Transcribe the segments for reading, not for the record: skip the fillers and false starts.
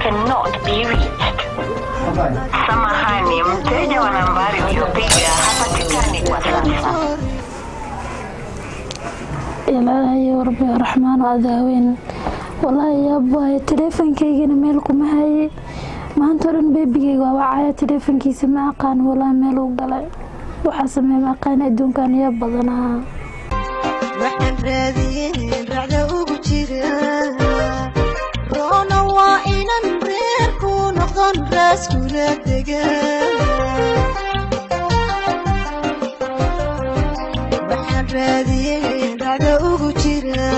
cannot be reached. Samahani, mteja wa nambari uliyopiga hapatikani kwa sasa. Ilaahay Rabbi Raxmaan Adaaweyn. Wallahi yaabay teleefankayga meel kuma hayay. maanta oran beebigayga waa wacaya teleefankiisa ma aqaan walaa meel uu galay. waxa sameeyay ma aqaan adduunkan yaa badanaa. waxaan raadiyay racda ugu jira roona waa inan reer ku noqon raas kula degan. waxaan raadiyay racda ugu jira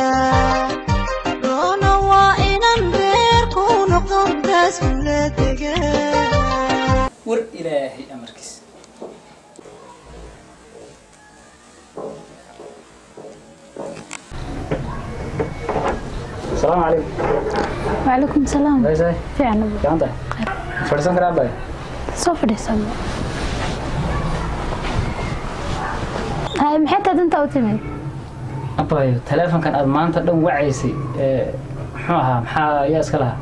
roona waa inan reer ku noqon raas kula degan. war ilaahi amarkiis. السلام عليكم. وعليكم السلام. ازاي؟ في عنا كم ده؟ فرسان كرابة. صفر سنة. هاي محتاج أنت أوتمن. أبايو تلفون كان أضمان تدوم وعيسي محا ياس كلها.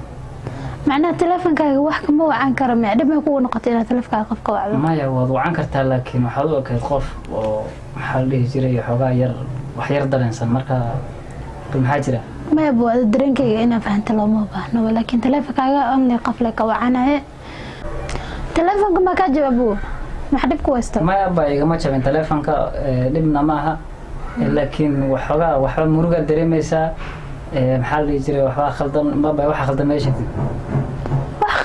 معناه تلفون كان واحد مو عن كرم يعني ما يكون نقطة تلفون كان قف قواعد. ما يوضع عن كرت لكن محلوك الخوف ومحله جري حقا وحير درنسان مركا بمحاجرة. ما يبغى الدرينك أنا فهمت له ما بحنا ولكن تلفك على أمني قفلك وعناه تلفونك ما كان جابوه ما حد بكويسته ما يبغى ما شاف تلفونك لبنا معها لكن وحلا مرقة دريميسا محل يجري وحلا خلطان ما بقى وح خلطان ماشي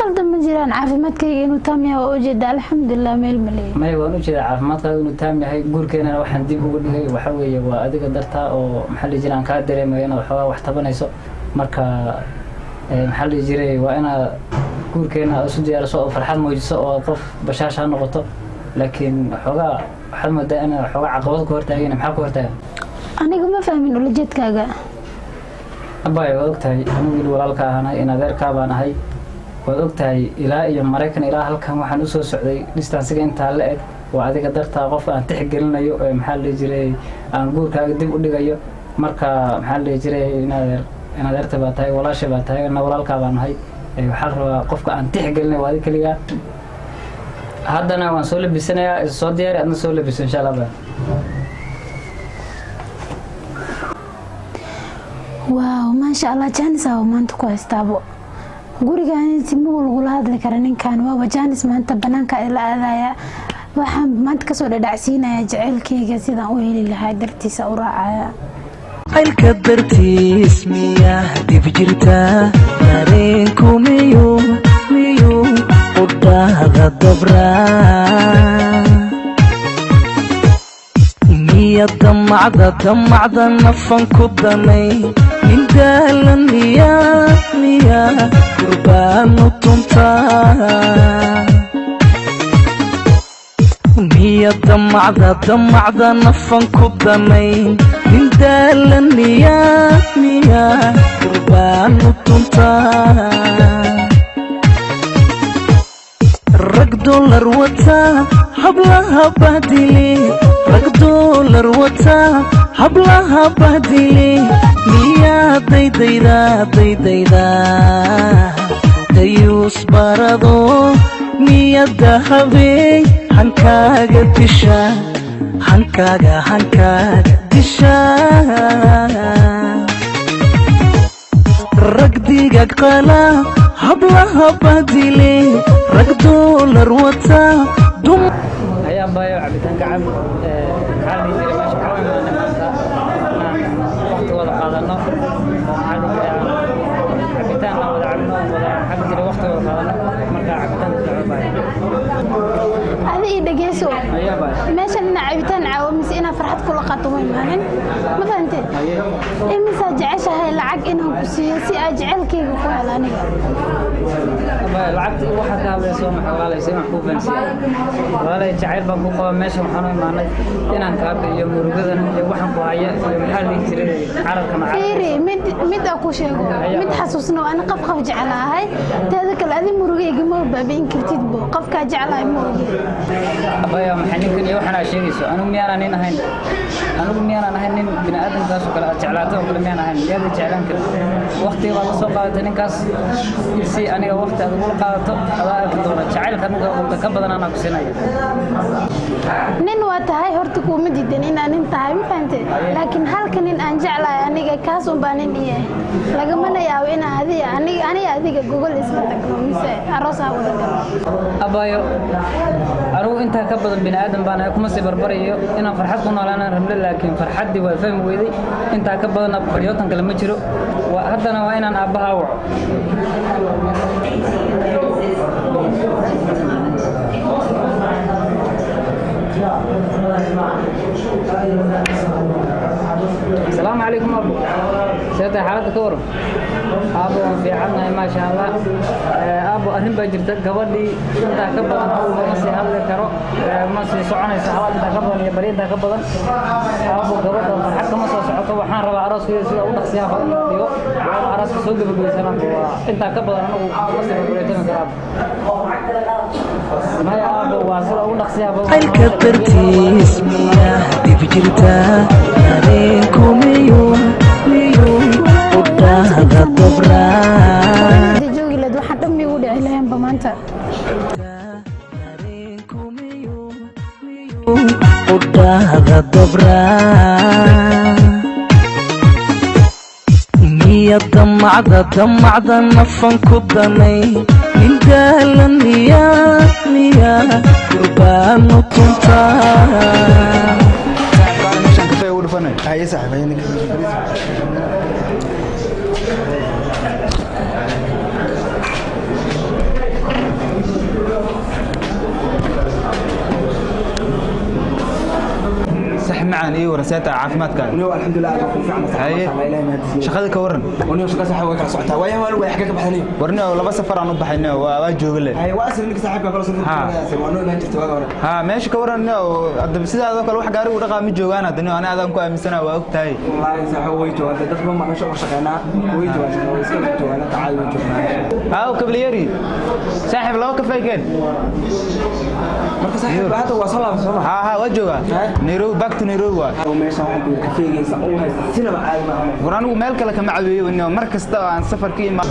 خلطان من جيران عافمتك إنه تامي وأوجد الحمد لله مليء ما يبغى نوجد عافمتك إنه تامي هاي جور كنا وحن دي بقول هاي وحوي وأديك درتها أو محل جيران كاد دريمي أنا وحلا وحتبنا يسوق مركا محل يجري وأنا جور كنا أسودي على سوق فرحان موجود وقف بشاشة نقطة لكن حلا حل مدة أنا حلا عقبات كورتها أنا محل كورتها أنا ما فاهمين ولا جد كذا أباي وقتها أنا من ولالك أنا إن غير كابانا هاي وقتها إلى يوم مريكان إلى هالكام وحنوس السعودي لستانسي أنت هلأت وعادي قدرت أقف أن تحق لنا يو محل يجري أنقول كأقدم أقول لك مركا محل يجري إن غير تباتها ولا شباتها إن ولالك كابانا هاي حر قفك أن تحق لنا وهذه كلها هذا أنا وانسولي بسنة الصديار أنا سولي بس إن شاء الله بقى. واو ما شاء الله جانس أو ما أنت كويس تابو قولي كان تيمو الغلاد اللي كرنين كان واو جانس ما أنت بنانك إلا هذا وحن ما أنت كسر دعسينا يجعل كي جسيدا أويلي لها درتي سأراعا عيلك درتي اسمي دي فجرتا نارينكو ميو قدها الدبرا مية دمعة نفن كدني من دالا ميا قربان وطنطا مية دمعة نفن كدني من دالا ميا قربان وطنطا رق دولار وتا حبلها بهدلي رق دولار وتا حبلها بهدلي ميا ديدا ديوس باردو ميا دهبي حنكاغا دشا رق ديقاق قلا حبلها بهدلي رق دولار وتا دم هيا بايو عبيتان كعب حالي جري ماشي حوي ما نمسا وقت وضع قادنا عبيتان وضع عبنا وضع حق جري وقت وضع قادنا مركا عبيتان كعب بايو هذه دقيسو هيا بايو ماشي أنا عبيتان عاومس إنا فرحت كل قطوين مانن ما فهمتي إمسا جعشها العق إنهم كسياسي أجعل كيف وكوها لاني lacagtii waxa ka hadlayso maxawaaleysa wax ku fansiyo walaalay jacayl baan ku qaba meesha waxaan u imaanay inaan ka biyo murugadan iyo waxaan ku haya maxaa la jiray carabka macaan fiiri mid ku sheego mid xasuusno aan qaf jecelahay taada kale adii murugayga ma maba inkirtid bo qofkaa jeclahay ma ogi abaya maxay ninkan iyo waxaan sheegayso anigu miyaanan ahayn nin bini aadamkaas oo kale aad jeclaato oo kale miyaan ahayn miyaad jeclaan karin waqtiga baad soo qaadatay ninkaas si aniga waqti aad ugu qaadato adaa arki doona jacaylka aniga oo ka badan aan ku siinayo nin waa tahay horta kuma diidan inaan nin tahay ma fahantay laakiin halka nin aan jeclahay aniga kaas un baa nin iyo lagamana yaabo in adiga gogol isla tagno mise aroos ah wada galo abayo anigu intaa ka badan bini aadam baan kuma sii barbarayo inaan farxad ku noolaan rabno laakiin farxadii waa fahmi weyday intaa ka badan baryootan kale ma jiro haddana waa inaan aabbaha waco السلام عليكم أبو سيدة حالتك ورم أبو في عنا ما شاء الله أبو أهم بجرتك قبلي أنت كبر ما سي هذا كرو ما سي صعنا سحوات أنت كبر يا بريد أنت كبر أبو قبل حتى ما صعد وحنا ربع عرس في سوق ونقصيها فيو عرس سوق بقول سلام أنت كبر أنا وقصي بريتنا كراب ما يا أبو واصل ونقصيها الكبرتيس مياه بجرتا عليكم يوم وده الضبرا جوجي لد waxaan dhammi u dhici lahayn ba maanta عليكم يوم وده الضبرا مية دمعة نفن كدني من دهلن مياه قربان وطنطا هاي صاحبي هينك صح معاني ورسالة عافمات كان الحمد لله هاي شخذك ورن ونيو شقة صاحبي وكلا صعتها ويا هو يحكيك بحني ورنا ولا بس فرع نضح إنه واجو قلة هاي واسر إنك صاحبك كلا صرت وانو ما جرت واقع ها ماشي كورن هذا بس هذا كل واحد قاري ورقة مجوا أنا دنيا أنا هذا مكوا من سنة وقتها والله صاحبي ويجوا هذا دخل ما نشوف شقنا ويجوا عشان ويسكتوا أنا تعال ويجوا ها وكبليري صاحب لو كفايكين مركز صاحب هذا وصل بصراحة ها وجوا نيرو باك تو نيرو وماشي واحد كفيه يسألون سنة عادي معهم ورانو مالك لك معبي إنه مركز تا عن سفر كيما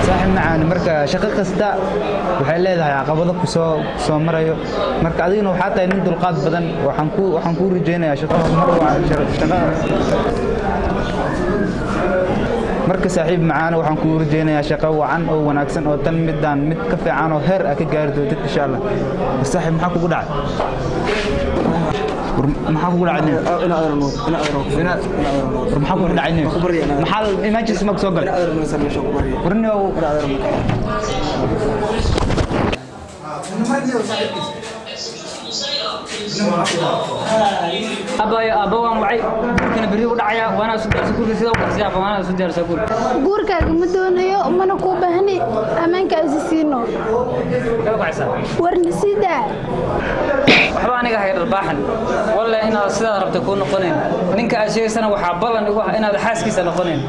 صاحب معانا مركا شقة قسطة waxay leedahay caqabado ku soo marayo marka adiguna waxa tahay nin dulqaad badan waxaan ku rajeynayaa shaqada mar waa shaqada marka saaxiib macaan waxaan ku rajeynayaa shaqo wacan oo wanaagsan oo tan mid ka fiican oo heer ah ka gaari doonto insha Allah saaxiib maxaa kugu dhacay maxaa kugu dhacay maxaa kugu dhacay maxaa emergency mag soo gal warni أبا وان وعي كنا بريء ودعيا وأنا سكول سيدا وقصيا فأنا سجار سكول guurkaaga ma doonayo mana ku baahni amaanka isisiino كيف عسى warna sida waxba aniga hay dharbaaxan walla inaad sidaa rabta ku noqoneen ninka aad sheegaysana waxaa ballan igu ah inaad xaaskiisa noqoneen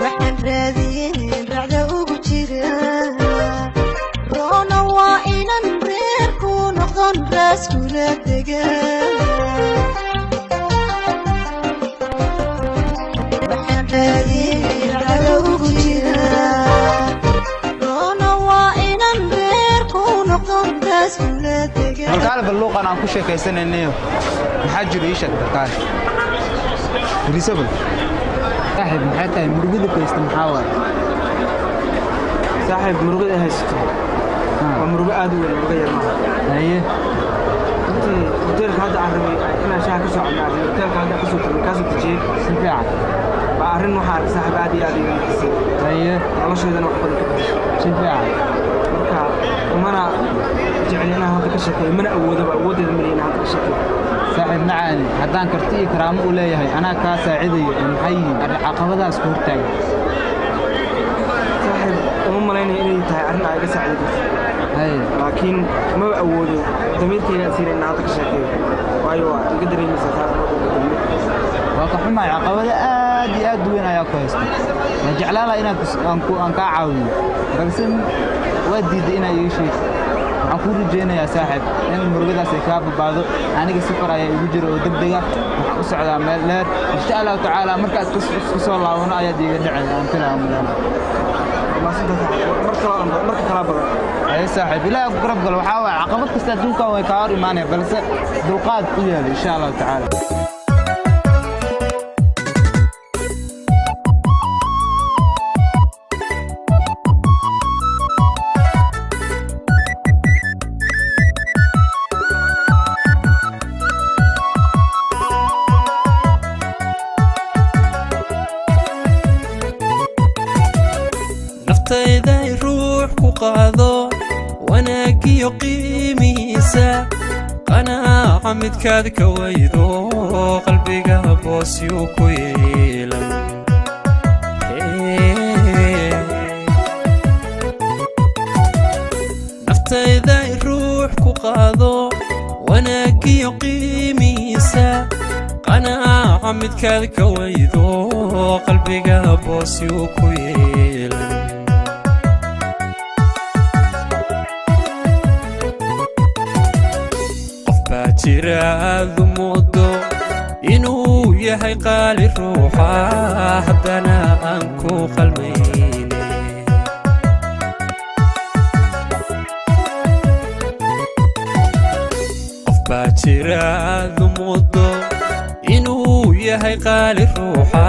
waxaan raadiyeen racda ugu jira roona waa inan reer ku noqdon raaskula degan waxaan raadiyeen racda ugu jira roona waa inan reer ku noqdon raaskula degan marka balluuqan aan ku sheekaysanaynayo maxaa jiro ii sheegta qaal risabal saaxiib maxay tahay murugada kaysta maxaa waay صاحب مرقد هيستو ومرقد عادي ولا مرقد يرمى haye هوتيل هذا عربي أنا شاهد كسر على هوتيل هذا كسر كاسة تجيب si fiican بعرين وحال صاحب عادي haye الله شهد أنا وحبل si fiican مركا ومنا جعلنا هذا كشكل من أود المليون هذا كشكل saaxiib macaani haddaan karti iyo karaamo u leeyahay anaa kaa saacidayo maxay yihiin caqabadaas ku hortaagan صاحب أمم ملايين إني تهارنا على قصة عدد هاي لكن ما أوده ضمير كنا سير إن عطك شكل وأيوة القدر المسافات waa ka xumaay caqabada aad iyo aad weyn ayaa ku haysta ma jeclaan lahaa inaan ka caawiyo balse waa diiday inaan iga sheegto waxaan kuu rajaynayaa saaxiib in murugadaas ay kaa badbaado aniga safar ayaa igu jira oo degdega waxaan u socdaa meel dheer insha allahu tacaala markaad isku soo laabano ayaad iga dhacay aan filaa mudaan marka kala badan ay saaxiib ilaahay ku garab galo waxaa waaye caqabad kasta adduunkan way kaa hor imaanaya balse dulqaad u yeelo insha allahu tacaala naftayday ruux ku qaado wanaagiyo qiimihiisa qanaaca midkaad ka waydo qalbiga boosyu ku yeelan naftayday ruux ku qaado wanaagiyo qiimihiisa qanaaca midkaad ka waydo qalbiga boosyu ku yeelan jiraadu moodo inuu yahay qaali ruuxa haddana aan ku qalmayne qof baa jiraadu moodo inuu yahay qaali ruuxa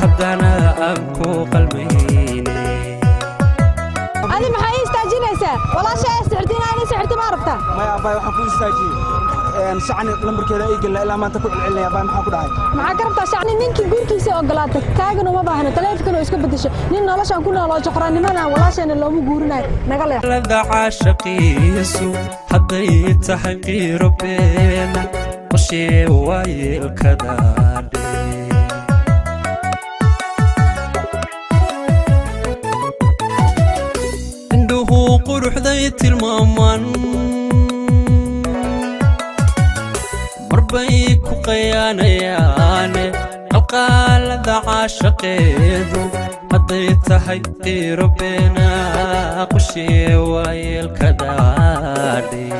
haddana aan ku qalmayne أنا محاي استاجينيسا والله شيء استعرتين أنا استعرت ما عرفتها ما يا أباي وحكون استاجي شعني لمبر كذا إيجل إلا ما تقول عليه يا أباي ما حكون عاي معك عرفتها شعني نينكي قولكيسا وقلاتك كاغنو ما باهنا تلافكنا ويسكب بدش نين نلاش أنكونا الله شقراني مانا والله شيء اللي هم قورنا نقل يا لذا عاشقي يسوع حضي تحقي ربنا وشي واي الكدار قروح ذيت المامان مربيك وقيانا ياني القال ذا عاشقيدو قضيت حيثي ربنا قشي واي الكدادي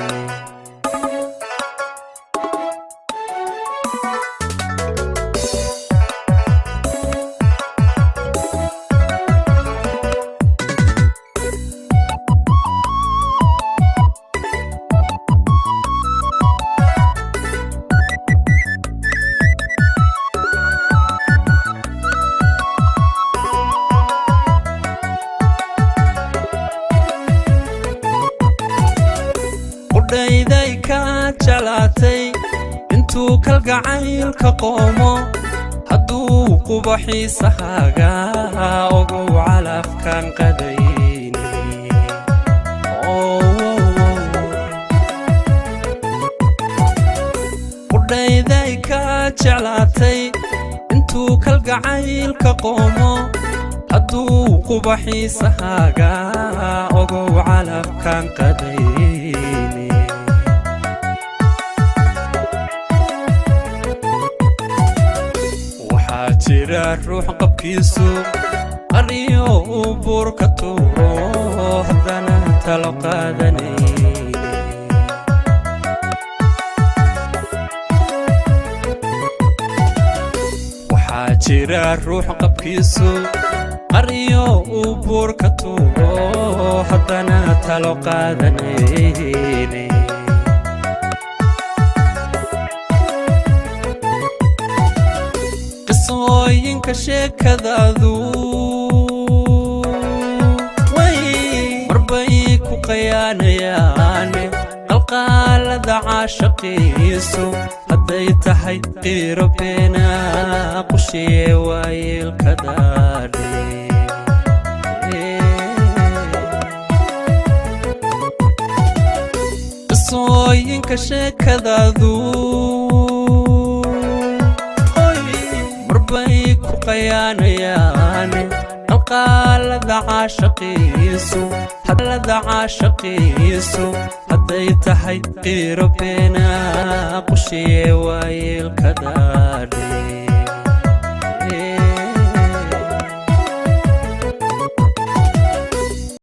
qudhayday ka jalaatay intuu kalgacaylka qoomo hadduu qubaxiisahaaga ogow calafkan qadayni qudhayday ka jalaatay intuu kalgacaylka qoomo hadduu qubaxiisahaaga ogow calafkan qadayni waxaa jira ruux qabkiisu qariyo uu buur ka tuuro haddana talo qaadanayni waxaa jira ruux qabkiisu qariyo uu buur ka tuuro haddana talo qaadanayni qisooyinka sheekadaadu way marbay ku qayaanayaane qalqaalada caashaqiisu hadday tahay qiiro beena qushiye waayelkadaadhe qisooyinka sheekadaadu marbay ku qayaanayaane qalqaalada caashaqiisu hadday tahay qiiro beena qushiye waayeelka daadhe